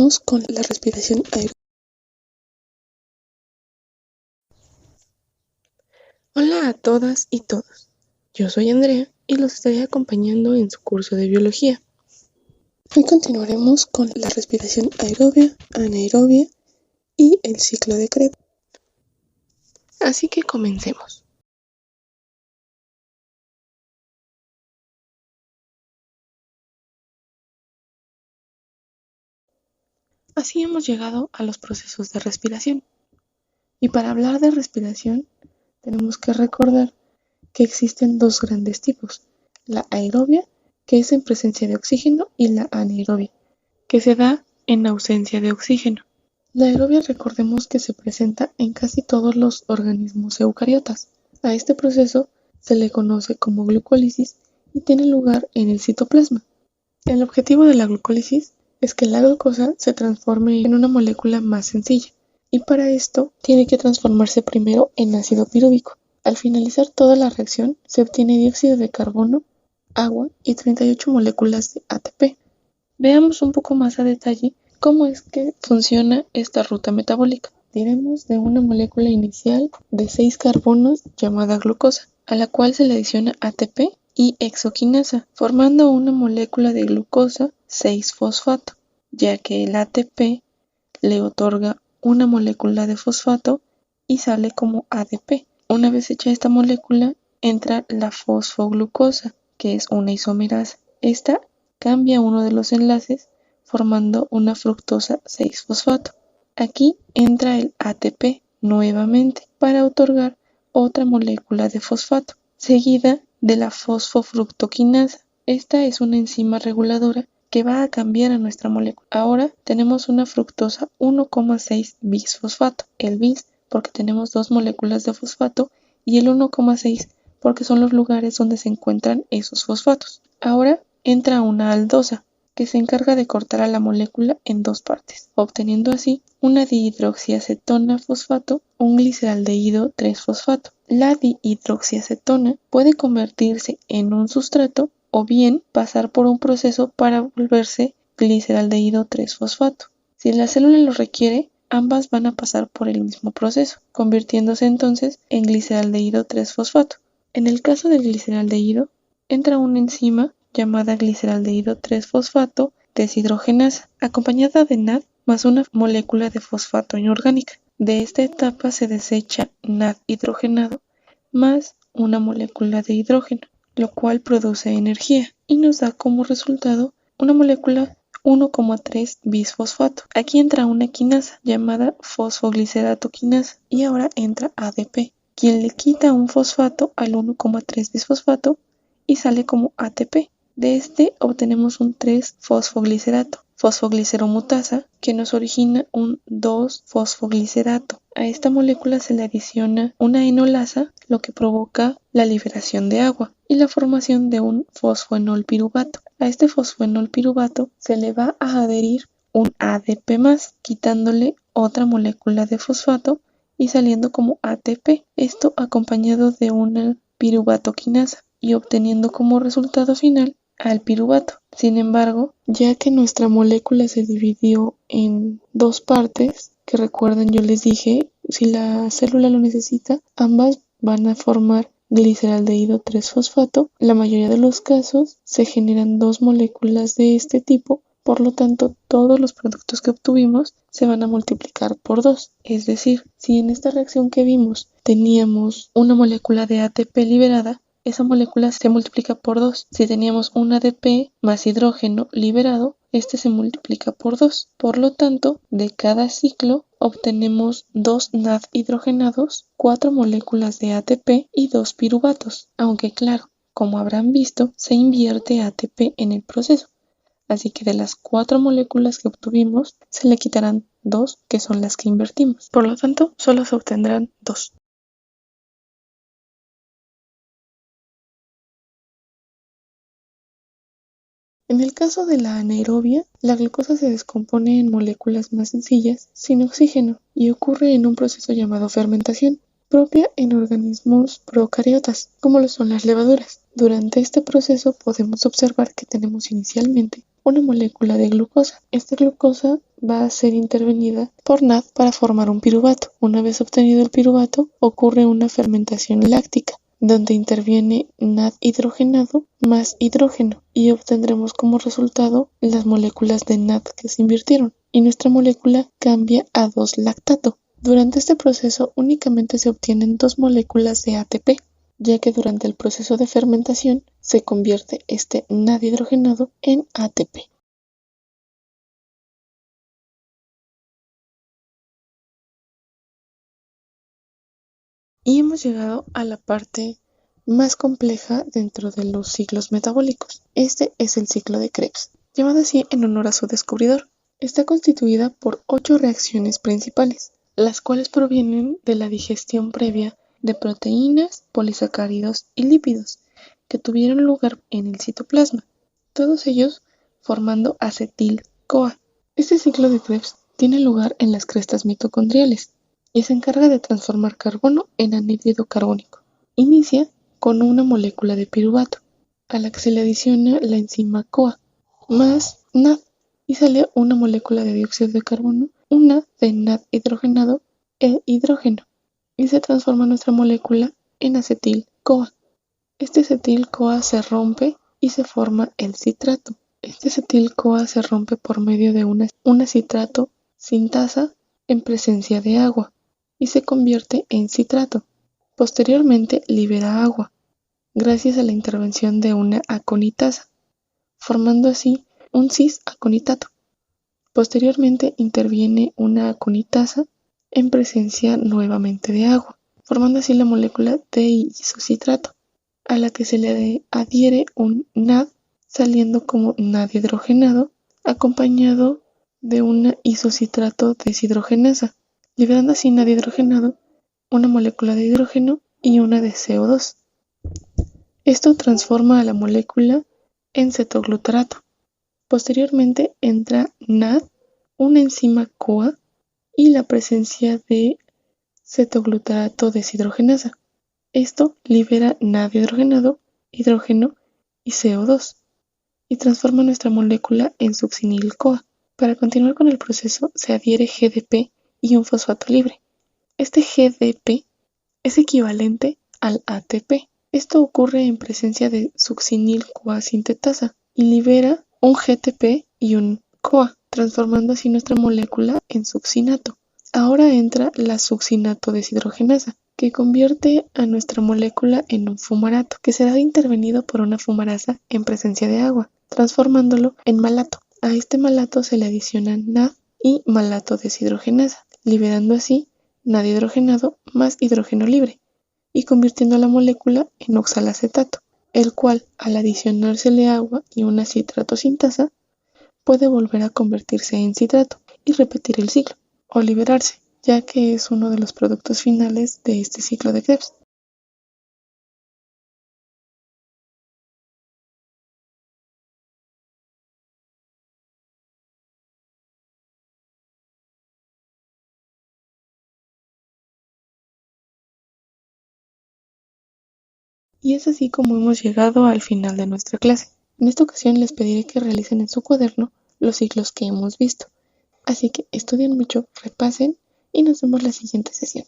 Vamos con la respiración aeróbica. Hola a todas y todos. Yo soy Andrea y los estaré acompañando en su curso de biología. Hoy continuaremos con la respiración aerobia, anaerobia y el ciclo de Krebs. Así que comencemos. Así hemos llegado a los procesos de respiración. Y para hablar de respiración, tenemos que recordar que existen dos grandes tipos: la aerobia, que es en presencia de oxígeno, y la anaerobia, que se da en ausencia de oxígeno. La aerobia, recordemos que se presenta en casi todos los organismos eucariotas. A este proceso se le conoce como glucólisis y tiene lugar en el citoplasma. El objetivo de la glucólisis es que la glucosa se transforme en una molécula más sencilla, y para esto tiene que transformarse primero en ácido pirúvico. Al finalizar toda la reacción se obtiene dióxido de carbono, agua y 38 moléculas de ATP. Veamos un poco más a detalle cómo es que funciona esta ruta metabólica. Diremos de una molécula inicial de 6 carbonos llamada glucosa, a la cual se le adiciona ATP y hexoquinasa, formando una molécula de glucosa 6-fosfato, ya que el ATP le otorga una molécula de fosfato y sale como ADP. Una vez hecha esta molécula, entra la fosfoglucosa, que es una isomerasa. Esta cambia uno de los enlaces formando una fructosa 6-fosfato. Aquí entra el ATP nuevamente para otorgar otra molécula de fosfato, seguida de la fosfofructoquinasa. Esta es una enzima reguladora que va a cambiar a nuestra molécula. Ahora tenemos una fructosa 1,6 bisfosfato. El bis porque tenemos dos moléculas de fosfato y el 1,6 porque son los lugares donde se encuentran esos fosfatos. Ahora entra una aldosa que se encarga de cortar a la molécula en dos partes, obteniendo así una dihidroxiacetona fosfato o un gliceraldehído 3-fosfato. La dihidroxiacetona puede convertirse en un sustrato o bien pasar por un proceso para volverse gliceraldehído 3-fosfato. Si la célula lo requiere, ambas van a pasar por el mismo proceso, convirtiéndose entonces en gliceraldehído 3-fosfato. En el caso del gliceraldehído, entra una enzima llamada gliceraldehído 3-fosfato deshidrogenasa, acompañada de NAD más una molécula de fosfato inorgánica. De esta etapa se desecha NAD hidrogenado más una molécula de hidrógeno, lo cual produce energía y nos da como resultado una molécula 1,3 bisfosfato. Aquí entra una quinasa llamada fosfogliceratoquinasa y ahora entra ADP, quien le quita un fosfato al 1,3 bisfosfato y sale como ATP. De este obtenemos un 3-fosfoglicerato, fosfogliceromutasa, que nos origina un 2-fosfoglicerato. A esta molécula se le adiciona una enolasa, lo que provoca la liberación de agua y la formación de un fosfoenolpiruvato. A este fosfoenolpiruvato se le va a adherir un ADP más, quitándole otra molécula de fosfato y saliendo como ATP, esto acompañado de una piruvatoquinasa y obteniendo como resultado final al piruvato. Sin embargo, ya que nuestra molécula se dividió en dos partes, que recuerden yo les dije, si la célula lo necesita, ambas van a formar gliceraldehído 3-fosfato. La mayoría de los casos se generan dos moléculas de este tipo, por lo tanto todos los productos que obtuvimos se van a multiplicar por 2. Es decir, si en esta reacción que vimos teníamos una molécula de ATP liberada, esa molécula se multiplica por 2. Si teníamos un ADP más hidrógeno liberado, este se multiplica por 2. Por lo tanto, de cada ciclo obtenemos 2 NAD hidrogenados, 4 moléculas de ATP y 2 piruvatos. Aunque claro, como habrán visto, se invierte ATP en el proceso. Así que de las 4 moléculas que obtuvimos, se le quitarán 2, que son las que invertimos. Por lo tanto, solo se obtendrán 2. En el caso de la anaerobia, la glucosa se descompone en moléculas más sencillas, sin oxígeno, y ocurre en un proceso llamado fermentación, propia en organismos procariotas, como lo son las levaduras. Durante este proceso podemos observar que tenemos inicialmente una molécula de glucosa. Esta glucosa va a ser intervenida por NAD para formar un piruvato. Una vez obtenido el piruvato, ocurre una fermentación láctica, donde interviene NAD hidrogenado más hidrógeno y obtendremos como resultado las moléculas de NAD que se invirtieron y nuestra molécula cambia a 2-lactato. Durante este proceso únicamente se obtienen 2 moléculas de ATP, ya que durante el proceso de fermentación se convierte este NAD hidrogenado en ATP. Y hemos llegado a la parte más compleja dentro de los ciclos metabólicos. Este es el ciclo de Krebs, llamado así en honor a su descubridor. Está constituida por 8 reacciones principales, las cuales provienen de la digestión previa de proteínas, polisacáridos y lípidos, que tuvieron lugar en el citoplasma, todos ellos formando acetil-CoA. Este ciclo de Krebs tiene lugar en las crestas mitocondriales y se encarga de transformar carbono en anhídrido carbónico. Inicia con una molécula de piruvato, a la que se le adiciona la enzima CoA, más NAD, y sale una molécula de dióxido de carbono, una de NAD hidrogenado e hidrógeno, y se transforma nuestra molécula en acetil-CoA. Este acetil-CoA se rompe y se forma el citrato. Este acetil-CoA se rompe por medio de un citrato sintasa en presencia de agua y se convierte en citrato. Posteriormente libera agua, gracias a la intervención de una aconitasa, formando así un cis-aconitato. Posteriormente interviene una aconitasa en presencia nuevamente de agua, formando así la molécula de isocitrato, a la que se le adhiere un NAD, saliendo como NAD hidrogenado, acompañado de una isocitrato deshidrogenasa, liberando así NAD hidrogenado, una molécula de hidrógeno y una de CO2. Esto transforma a la molécula en cetoglutarato. Posteriormente entra NAD, una enzima CoA y la presencia de cetoglutarato deshidrogenasa. Esto libera NAD hidrogenado, hidrógeno y CO2 y transforma nuestra molécula en succinil-CoA. Para continuar con el proceso se adhiere GDP y un fosfato libre. Este GDP es equivalente al ATP. Esto ocurre en presencia de succinil-CoA sintetasa y libera un GTP y un CoA, transformando así nuestra molécula en succinato. Ahora entra la succinato deshidrogenasa, que convierte a nuestra molécula en un fumarato, que será intervenido por una fumarasa en presencia de agua, transformándolo en malato. A este malato se le adicionan NAD y malato deshidrogenasa, liberando así NAD hidrogenado más hidrógeno libre y convirtiendo la molécula en oxalacetato, el cual, al adicionársele agua y una citrato sintasa, puede volver a convertirse en citrato y repetir el ciclo, o liberarse, ya que es uno de los productos finales de este ciclo de Krebs. Y es así como hemos llegado al final de nuestra clase. En esta ocasión les pediré que realicen en su cuaderno los ciclos que hemos visto. Así que estudien mucho, repasen y nos vemos la siguiente sesión.